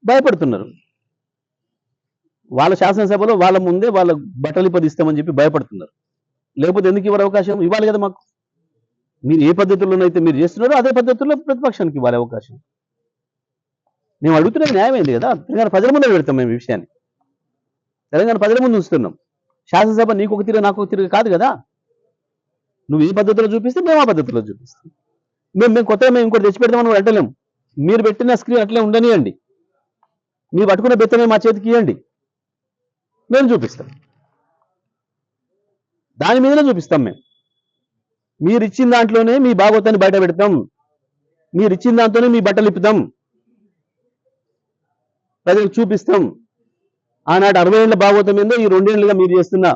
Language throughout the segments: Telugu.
భయపడుతున్నారు. వాళ్ళ శాసనసభలో వాళ్ళ ముందే వాళ్ళ బట్టలిపదిస్తామని చెప్పి భయపడుతున్నారు. లేకపోతే ఎందుకు ఇవ్వరు అవకాశం? ఇవ్వాలి కదా మాకు. మీరు ఏ పద్ధతుల్లోనైతే మీరు చేస్తున్నారో అదే పద్ధతుల్లో ప్రతిపక్షానికి ఇవ్వాలి అవకాశం. మేము అడుగుతున్నది న్యాయమైంది కదా. తెలంగాణ ప్రజల ముందే పెడతాం మేము ఈ విషయాన్ని. తెలంగాణ ప్రజల ముందు ఉంచుతున్నాం. శాసనసభ నీకు ఒక తీరు నాకు ఒక తీరు కాదు కదా. నువ్వు ఏ పద్ధతిలో చూపిస్తే మేము ఆ పద్ధతిలో చూపిస్తాం. మేము కొత్తగా మేము ఇంకోటి తెచ్చి పెడతామని అంటలేము. మీరు పెట్టిన స్క్రీన్ అట్లే ఉండనియండి. మీరు పట్టుకున్న బెత్తమే మా చేతికి ఇవ్వండి, మేము చూపిస్తాం. దాని మీదనే చూపిస్తాం మేము. మీరు ఇచ్చిన దాంట్లోనే మీ భాగవతాన్ని బయట పెడతాం. మీరు ఇచ్చిన దాంతోనే మీ బట్టలు ఇప్పుతాం, ప్రజలకు చూపిస్తాం. ఆనాడు 60 ఏళ్ల భాగవతం ఏందో, ఈ 2 ఏళ్లుగా మీరు చేస్తున్న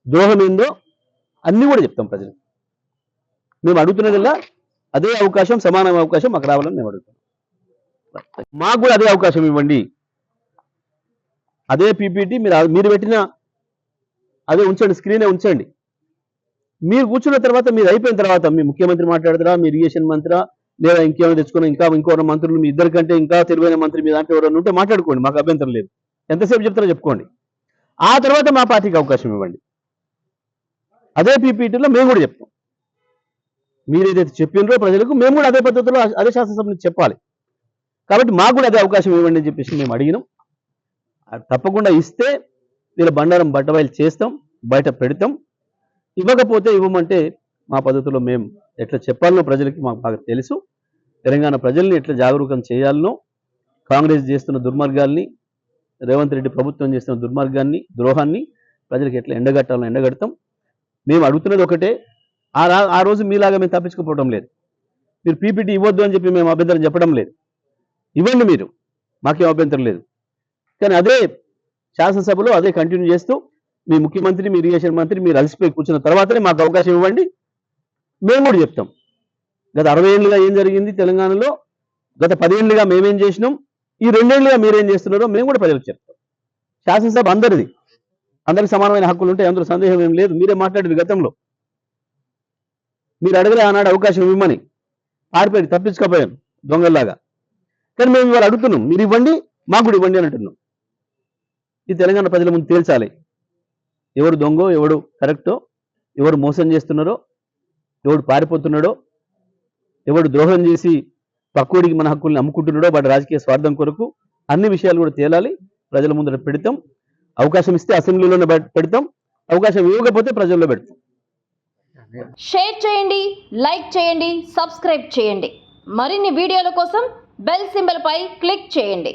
ద్రోహం ఏందో అన్ని కూడా చెప్తాం ప్రజలకు. మేము అడుగుతున్నదల్లా అదే అవకాశం, సమాన అవకాశం మాకు రావాలని మేము అడుగుతాం. మాకు కూడా అదే అవకాశం ఇవ్వండి. అదే పీపీటీ మీరు పెట్టిన అదే ఉంచండి, స్క్రీనే ఉంచండి. మీరు కూర్చున్న తర్వాత, మీరు అయిపోయిన తర్వాత మీ ముఖ్యమంత్రి మాట్లాడతారా, మీ ఇరిగేషన్ మంత్రి లేదా ఇంకేమైనా తెచ్చుకున్న ఇంకో మంత్రులు, మీ ఇద్దరికంటే ఇంకా తెలివైన మంత్రి మీ దాంట్లో ఎవరైనా ఉంటే మాట్లాడుకోండి, మాకు అభ్యంతరం లేదు. ఎంతసేపు చెప్తారో చెప్పుకోండి. ఆ తర్వాత మా పార్టీకి అవకాశం ఇవ్వండి. అదే పీపీటీలో మేము కూడా చెప్తాం. మీరు ఏదైతే చెప్పినరో ప్రజలకు మేము కూడా అదే పద్ధతిలో అదే శాసనసభ నుంచి చెప్పాలి. కాబట్టి మాకు కూడా అదే అవకాశం ఇవ్వండి అని చెప్పేసి మేము అడిగినాం. తప్పకుండా ఇస్తే వీళ్ళ బండారం బట్టబయలు చేస్తాం, బయట పెడతాం. ఇవ్వకపోతే ఇవ్వమంటే మా పద్ధతిలో మేము ఎట్లా చెప్పాలనో ప్రజలకి మాకు బాగా తెలుసు. తెలంగాణ ప్రజల్ని ఎట్లా జాగరూకం చేయాలనో, కాంగ్రెస్ చేస్తున్న దుర్మార్గాల్ని, రేవంత్ రెడ్డి ప్రభుత్వం చేస్తున్న దుర్మార్గాన్ని, ద్రోహాన్ని ప్రజలకు ఎట్లా ఎండగట్టాలని ఎండగడతాం. మేము అడుగుతున్నది ఒకటే. ఆ రోజు మీలాగా మేము తప్పించుకోవడం లేదు. మీరు పీపీటీ ఇవ్వద్దు అని చెప్పి మేము అభ్యంతరం చెప్పడం లేదు. ఇవ్వండి, మీరు మాకేం అభ్యంతరం లేదు. కానీ అదే శాసనసభలో అదే కంటిన్యూ చేస్తూ మీ ముఖ్యమంత్రి, మీ ఇరిగేషన్ మంత్రి మీరు అలసిపోయి కూర్చున్న తర్వాతనే మాకు అవకాశం ఇవ్వండి. మేము కూడా చెప్తాం గత 60 ఏళ్ళుగా ఏం జరిగింది తెలంగాణలో, గత 10 ఏళ్ళుగా మేమేం చేసినాం, ఈ 2 ఏళ్ళుగా మీరేం చేస్తున్నారో మేము కూడా ప్రజలకు చెప్తాం. శాసనసభ అందరిది, అందరికి సమానమైన హక్కులు ఉంటాయి, అందులో సందేహం ఏం లేదు. మీరే మాట్లాడేది గతంలో. మీరు అడగలే ఆనాడు అవకాశం ఇవ్వమని, పారిపోయి తప్పించుకోపోయాను దొంగల్లాగా. కానీ మేము ఇవాళ అడుగుతున్నాం, మీరు ఇవ్వండి, మాకు కూడా ఇవ్వండి అని అంటున్నాం. ఈ తెలంగాణ ప్రజల ముందు తేల్చాలి ఎవరు దొంగో, ఎవడు కరెక్టో, ఎవరు మోసం చేస్తున్నారో, ఎవడు పారిపోతున్నాడో, ఎవడు ద్రోహం చేసి పక్కోడికి మన హక్కుల్ని అమ్ముకుంటున్నాడో వాటి రాజకీయ స్వార్థం కొరకు. అన్ని విషయాలు కూడా తేలాలి, ప్రజల ముందర పెడతాం. అవకాశం ఇస్తే అసెంబ్లీలోనే పెడతాం, అవకాశం ఇవ్వకపోతే ప్రజల్లో పెడతాం. షేర్ చేయండి, లైక్ చేయండి, సబ్స్క్రైబ్ చేయండి. మరిన్ని వీడియోల కోసం బెల్ సింబల్ పై క్లిక్ చేయండి.